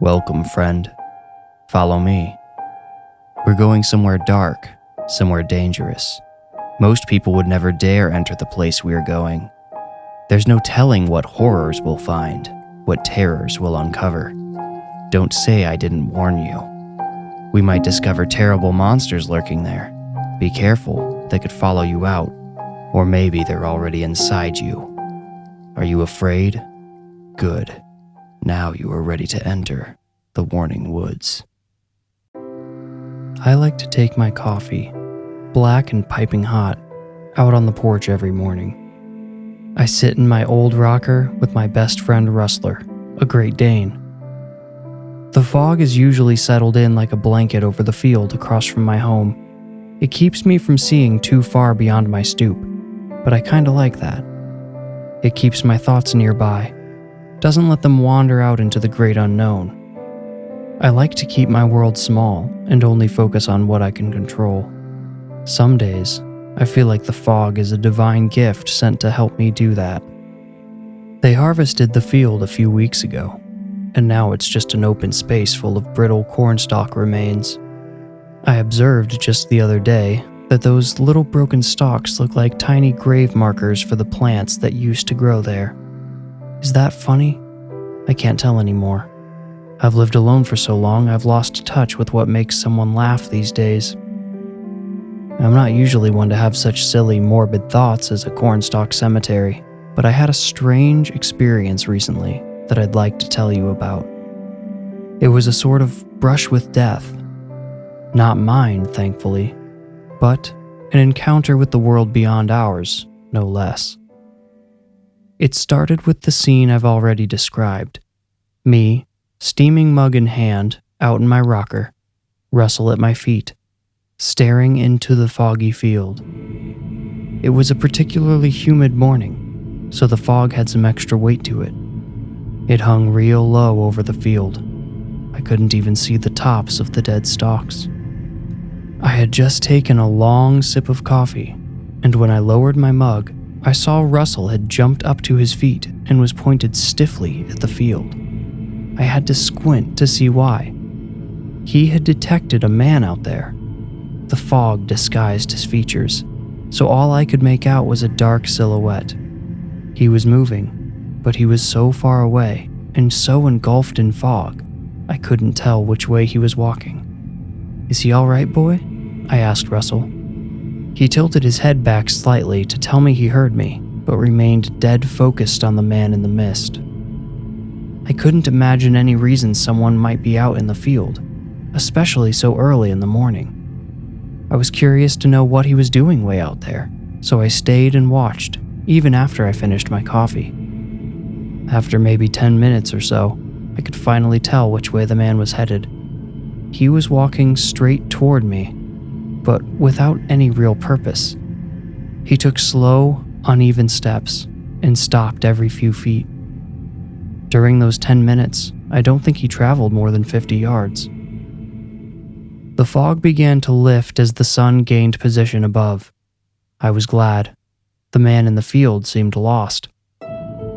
Welcome, friend. Follow me. We're going somewhere dark, somewhere dangerous. Most people would never dare enter the place we're going. There's no telling what horrors we'll find, what terrors we'll uncover. Don't say I didn't warn you. We might discover terrible monsters lurking there. Be careful, they could follow you out, or maybe they're already inside you. Are you afraid? Good. Now you are ready to enter the Warning Woods. I like to take my coffee, black and piping hot, out on the porch every morning. I sit in my old rocker with my best friend Rustler, a Great Dane. The fog is usually settled in like a blanket over the field across from my home. It keeps me from seeing too far beyond my stoop, but I kinda like that. It keeps my thoughts nearby, doesn't let them wander out into the great unknown. I like to keep my world small and only focus on what I can control. Some days, I feel like the fog is a divine gift sent to help me do that. They harvested the field a few weeks ago, and now it's just an open space full of brittle cornstalk remains. I observed just the other day that those little broken stalks look like tiny grave markers for the plants that used to grow there. Is that funny? I can't tell anymore. I've lived alone for so long, I've lost touch with what makes someone laugh these days. I'm not usually one to have such silly, morbid thoughts as a cornstalk cemetery, but I had a strange experience recently that I'd like to tell you about. It was a sort of brush with death. Not mine, thankfully, but an encounter with the world beyond ours, no less. It started with the scene I've already described. Me, steaming mug in hand, out in my rocker, Russell at my feet, staring into the foggy field. It was a particularly humid morning, so the fog had some extra weight to it. It hung real low over the field. I couldn't even see the tops of the dead stalks. I had just taken a long sip of coffee, and when I lowered my mug, I saw Russell had jumped up to his feet and was pointed stiffly at the field. I had to squint to see why. He had detected a man out there. The fog disguised his features, so all I could make out was a dark silhouette. He was moving, but he was so far away and so engulfed in fog, I couldn't tell which way he was walking. "Is he all right, boy?" I asked Russell. He tilted his head back slightly to tell me he heard me, but remained dead focused on the man in the mist. I couldn't imagine any reason someone might be out in the field, especially so early in the morning. I was curious to know what he was doing way out there, so I stayed and watched, even after I finished my coffee. After maybe 10 minutes or so, I could finally tell which way the man was headed. He was walking straight toward me, but without any real purpose. He took slow, uneven steps and stopped every few feet. During those 10 minutes, I don't think he traveled more than 50 yards. The fog began to lift as the sun gained position above. I was glad. The man in the field seemed lost.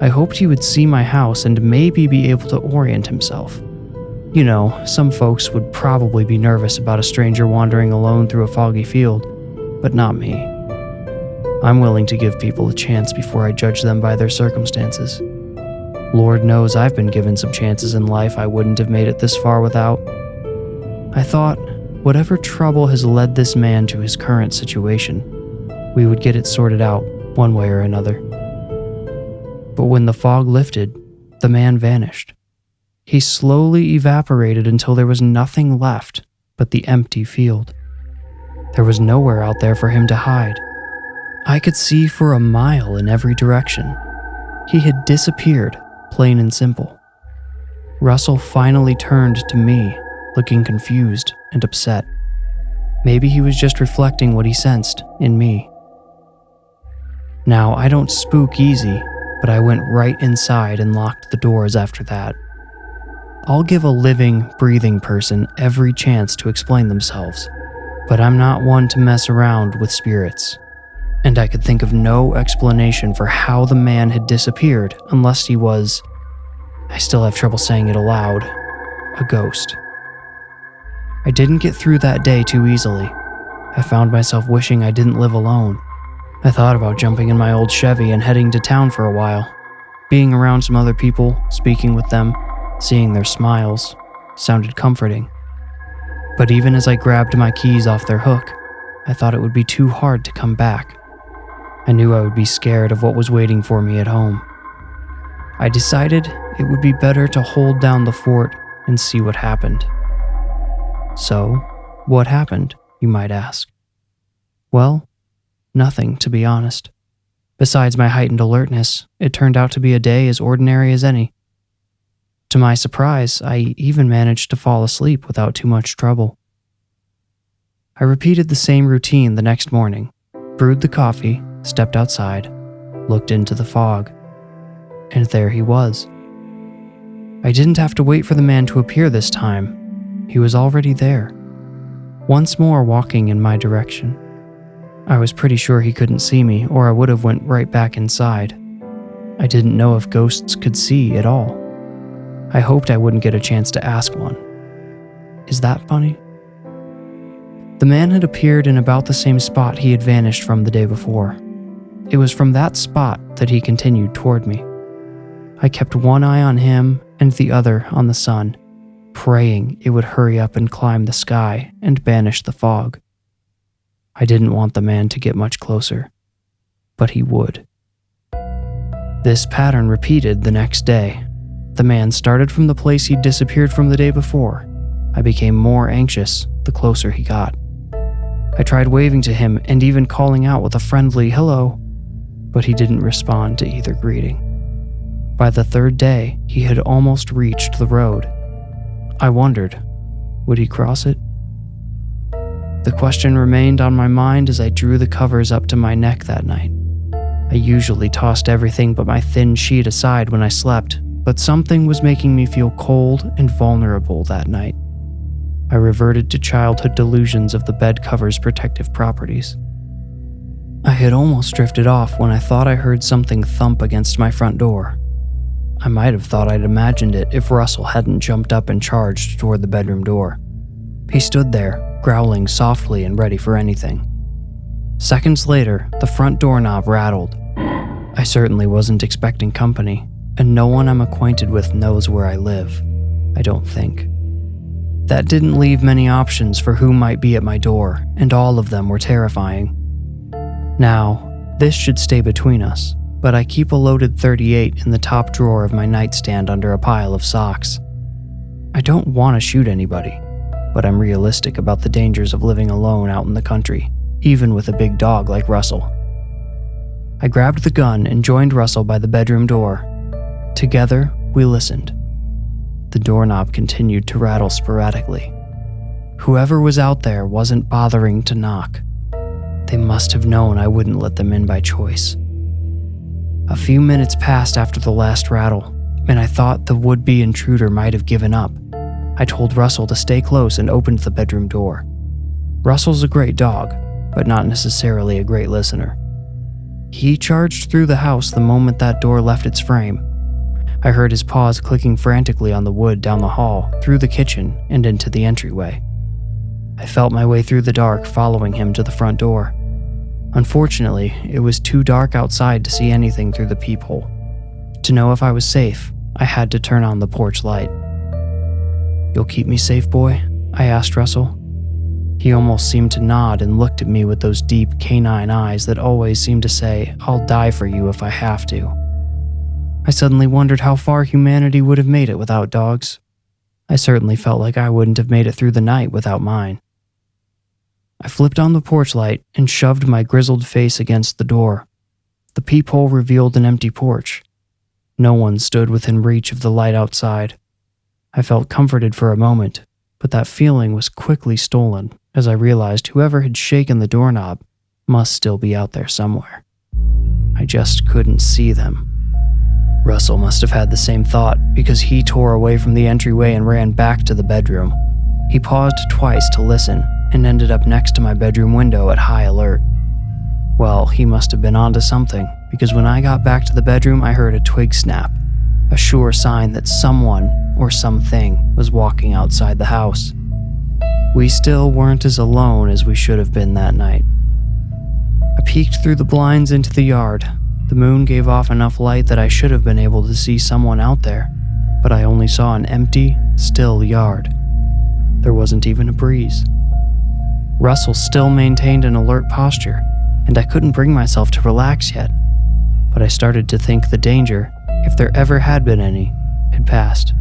I hoped he would see my house and maybe be able to orient himself. You know, some folks would probably be nervous about a stranger wandering alone through a foggy field, but not me. I'm willing to give people a chance before I judge them by their circumstances. Lord knows I've been given some chances in life I wouldn't have made it this far without. I thought, whatever trouble has led this man to his current situation, we would get it sorted out one way or another. But when the fog lifted, the man vanished. He slowly evaporated until there was nothing left but the empty field. There was nowhere out there for him to hide. I could see for a mile in every direction. He had disappeared, plain and simple. Russell finally turned to me, looking confused and upset. Maybe he was just reflecting what he sensed in me. Now, I don't spook easy, but I went right inside and locked the doors after that. I'll give a living, breathing person every chance to explain themselves, but I'm not one to mess around with spirits. And I could think of no explanation for how the man had disappeared unless he was, I still have trouble saying it aloud, a ghost. I didn't get through that day too easily. I found myself wishing I didn't live alone. I thought about jumping in my old Chevy and heading to town for a while. Being around some other people, speaking with them, seeing their smiles, sounded comforting. But even as I grabbed my keys off their hook, I thought it would be too hard to come back. I knew I would be scared of what was waiting for me at home. I decided it would be better to hold down the fort and see what happened. So, what happened, you might ask? Well, nothing, to be honest. Besides my heightened alertness, it turned out to be a day as ordinary as any. To my surprise, I even managed to fall asleep without too much trouble. I repeated the same routine the next morning, brewed the coffee, stepped outside, looked into the fog, and there he was. I didn't have to wait for the man to appear this time. He was already there, once more walking in my direction. I was pretty sure he couldn't see me, or I would have went right back inside. I didn't know if ghosts could see at all. I hoped I wouldn't get a chance to ask one. Is that funny? The man had appeared in about the same spot he had vanished from the day before. It was from that spot that he continued toward me. I kept one eye on him and the other on the sun, praying it would hurry up and climb the sky and banish the fog. I didn't want the man to get much closer, but he would. This pattern repeated the next day. The man started from the place he'd disappeared from the day before. I became more anxious the closer he got. I tried waving to him and even calling out with a friendly hello, but he didn't respond to either greeting. By the third day, he had almost reached the road. I wondered, would he cross it? The question remained on my mind as I drew the covers up to my neck that night. I usually tossed everything but my thin sheet aside when I slept, but something was making me feel cold and vulnerable that night. I reverted to childhood delusions of the bed cover's protective properties. I had almost drifted off when I thought I heard something thump against my front door. I might have thought I'd imagined it if Russell hadn't jumped up and charged toward the bedroom door. He stood there, growling softly and ready for anything. Seconds later, the front doorknob rattled. I certainly wasn't expecting company, and no one I'm acquainted with knows where I live, I don't think. That didn't leave many options for who might be at my door, and all of them were terrifying. Now, this should stay between us, but I keep a loaded .38 in the top drawer of my nightstand under a pile of socks. I don't want to shoot anybody, but I'm realistic about the dangers of living alone out in the country, even with a big dog like Russell. I grabbed the gun and joined Russell by the bedroom door. Together, we listened. The doorknob continued to rattle sporadically. Whoever was out there wasn't bothering to knock. They must have known I wouldn't let them in by choice. A few minutes passed after the last rattle, and I thought the would-be intruder might have given up. I told Russell to stay close and opened the bedroom door. Russell's a great dog, but not necessarily a great listener. He charged through the house the moment that door left its frame. I heard his paws clicking frantically on the wood down the hall, through the kitchen, and into the entryway. I felt my way through the dark, following him to the front door. Unfortunately, it was too dark outside to see anything through the peephole. To know if I was safe, I had to turn on the porch light. "You'll keep me safe, boy?" I asked Russell. He almost seemed to nod and looked at me with those deep canine eyes that always seemed to say, "I'll die for you if I have to." I suddenly wondered how far humanity would have made it without dogs. I certainly felt like I wouldn't have made it through the night without mine. I flipped on the porch light and shoved my grizzled face against the door. The peephole revealed an empty porch. No one stood within reach of the light outside. I felt comforted for a moment, but that feeling was quickly stolen as I realized whoever had shaken the doorknob must still be out there somewhere. I just couldn't see them. Russell must have had the same thought because he tore away from the entryway and ran back to the bedroom. He paused twice to listen and ended up next to my bedroom window at high alert. Well, he must have been onto something because when I got back to the bedroom, I heard a twig snap, a sure sign that someone or something was walking outside the house. We still weren't as alone as we should have been that night. I peeked through the blinds into the yard. The moon gave off enough light that I should have been able to see someone out there, but I only saw an empty, still yard. There wasn't even a breeze. Russell still maintained an alert posture, and I couldn't bring myself to relax yet, but I started to think the danger, if there ever had been any, had passed.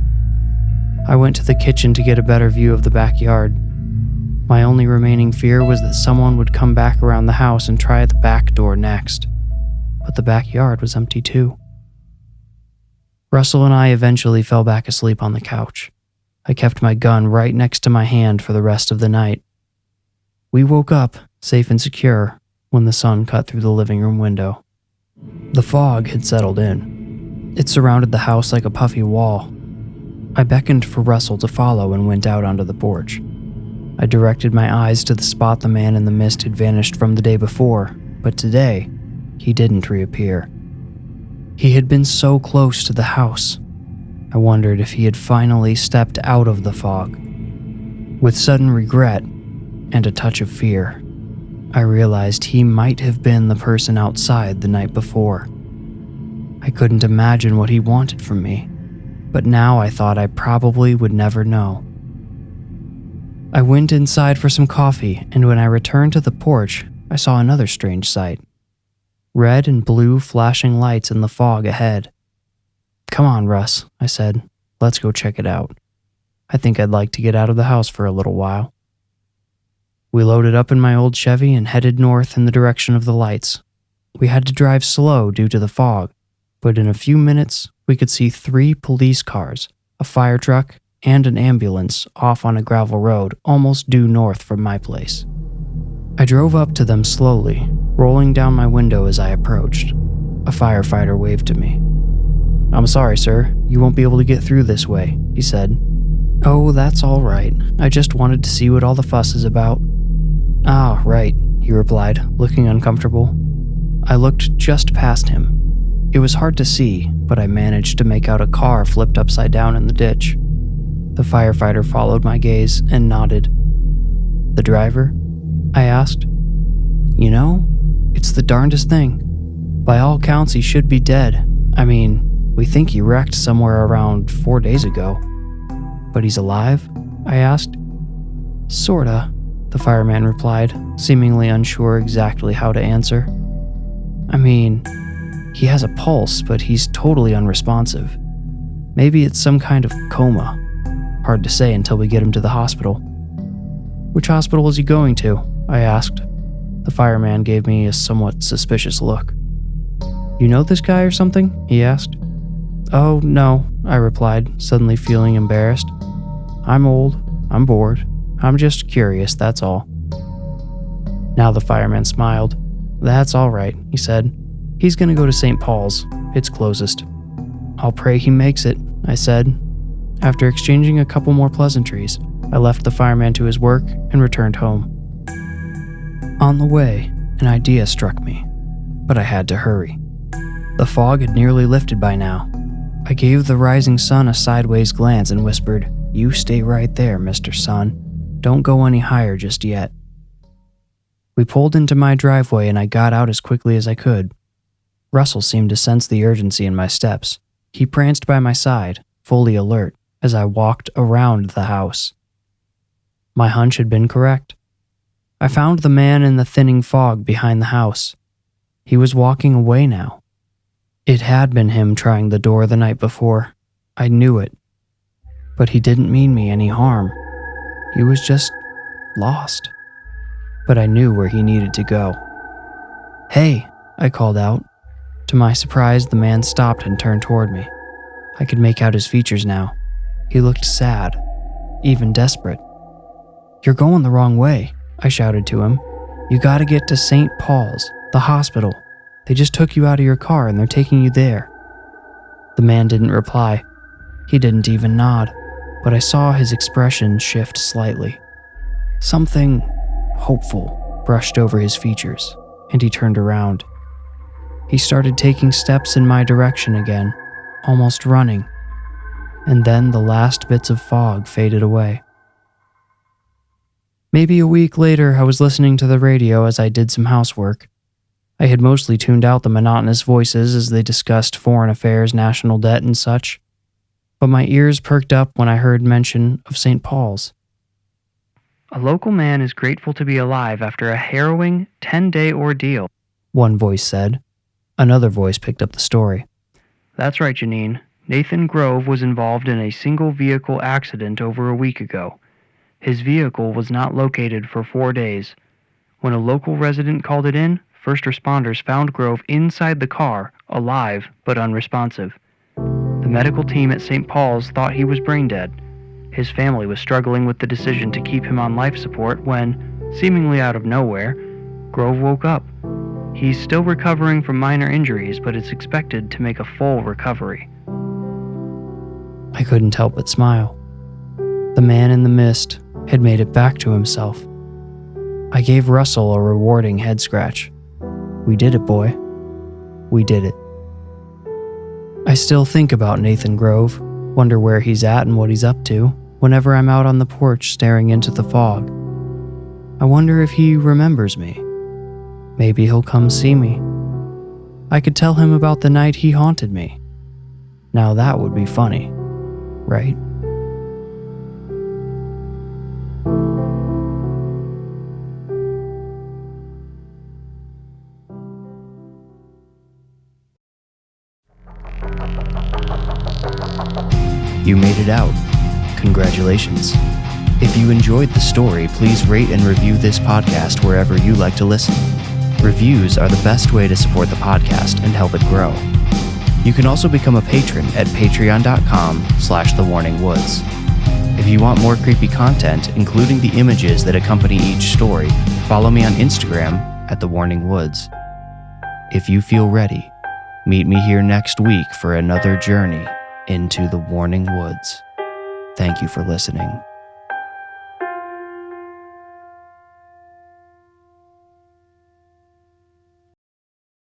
I went to the kitchen to get a better view of the backyard. My only remaining fear was that someone would come back around the house and try the back door next, but the backyard was empty too. Russell and I eventually fell back asleep on the couch. I kept my gun right next to my hand for the rest of the night. We woke up, safe and secure, when the sun cut through the living room window. The fog had settled in. It surrounded the house like a puffy wall. I beckoned for Russell to follow and went out onto the porch. I directed my eyes to the spot the man in the mist had vanished from the day before, but today, he didn't reappear. He had been so close to the house. I wondered if he had finally stepped out of the fog. With sudden regret and a touch of fear, I realized he might have been the person outside the night before. I couldn't imagine what he wanted from me, but now I thought I probably would never know. I went inside for some coffee, and when I returned to the porch, I saw another strange sight. Red and blue flashing lights in the fog ahead. "Come on, Russ," I said. "Let's go check it out. I think I'd like to get out of the house for a little while." We loaded up in my old Chevy and headed north in the direction of the lights. We had to drive slow due to the fog, but in a few minutes, we could see 3 police cars, a fire truck, and an ambulance off on a gravel road almost due north from my place. I drove up to them slowly, rolling down my window as I approached. A firefighter waved to me. "I'm sorry, sir. You won't be able to get through this way," he said. "Oh, that's all right. I just wanted to see what all the fuss is about." "Ah, right," he replied, looking uncomfortable. I looked just past him. It was hard to see, but I managed to make out a car flipped upside down in the ditch. The firefighter followed my gaze and nodded. "The driver?" I asked. "You know, it's the darndest thing. By all counts, he should be dead. I mean, we think he wrecked somewhere around 4 days ago." "But he's alive?" I asked. "Sorta," the fireman replied, seemingly unsure exactly how to answer. "I mean, he has a pulse, but he's totally unresponsive. Maybe it's some kind of coma. Hard to say until we get him to the hospital." "Which hospital is he going to?" I asked. The fireman gave me a somewhat suspicious look. "You know this guy or something?" he asked. "Oh, no," I replied, suddenly feeling embarrassed. "I'm old. I'm bored. I'm just curious, that's all." Now the fireman smiled. "That's all right," he said. "He's gonna go to St. Paul's. It's closest." "I'll pray he makes it," I said. After exchanging a couple more pleasantries, I left the fireman to his work and returned home. On the way, an idea struck me, but I had to hurry. The fog had nearly lifted by now. I gave the rising sun a sideways glance and whispered, "You stay right there, Mr. Sun. Don't go any higher just yet." We pulled into my driveway and I got out as quickly as I could. Russell seemed to sense the urgency in my steps. He pranced by my side, fully alert, as I walked around the house. My hunch had been correct. I found the man in the thinning fog behind the house. He was walking away now. It had been him trying the door the night before. I knew it. But he didn't mean me any harm. He was just lost. But I knew where he needed to go. "Hey," I called out. To my surprise, the man stopped and turned toward me. I could make out his features now. He looked sad, even desperate. "You're going the wrong way," I shouted to him. "You gotta get to St. Paul's, the hospital. They just took you out of your car and they're taking you there." The man didn't reply. He didn't even nod, but I saw his expression shift slightly. Something hopeful brushed over his features, and he turned around. He started taking steps in my direction again, almost running. and then the last bits of fog faded away. Maybe a week later, I was listening to the radio as I did some housework. I had mostly tuned out the monotonous voices as they discussed foreign affairs, national debt, and such, but my ears perked up when I heard mention of St. Paul's. "A local man is grateful to be alive after a harrowing 10-day ordeal," one voice said. Another voice picked up the story. "That's right, Janine. Nathan Grove was involved in a single-vehicle accident over a week ago. His vehicle was not located for 4 days. When a local resident called it in, first responders found Grove inside the car, alive but unresponsive. The medical team at St. Paul's thought he was brain dead. His family was struggling with the decision to keep him on life support when, seemingly out of nowhere, Grove woke up. He's still recovering from minor injuries, but is expected to make a full recovery." I couldn't help but smile. The man in the mist had made it back to himself. I gave Russell a rewarding head scratch. "We did it, boy. We did it." I still think about Nathan Grove, wonder where he's at and what he's up to, whenever I'm out on the porch staring into the fog. I wonder if he remembers me. Maybe he'll come see me. I could tell him about the night he haunted me. Now that would be funny, right? You made it out. Congratulations. If you enjoyed the story, please rate and review this podcast wherever you like to listen. Reviews are the best way to support the podcast and help it grow. You can also become a patron at patreon.com/thewarningwoods. If you want more creepy content, including the images that accompany each story, follow me on Instagram at thewarningwoods. If you feel ready, meet me here next week for another journey into the Warning Woods. Thank you for listening.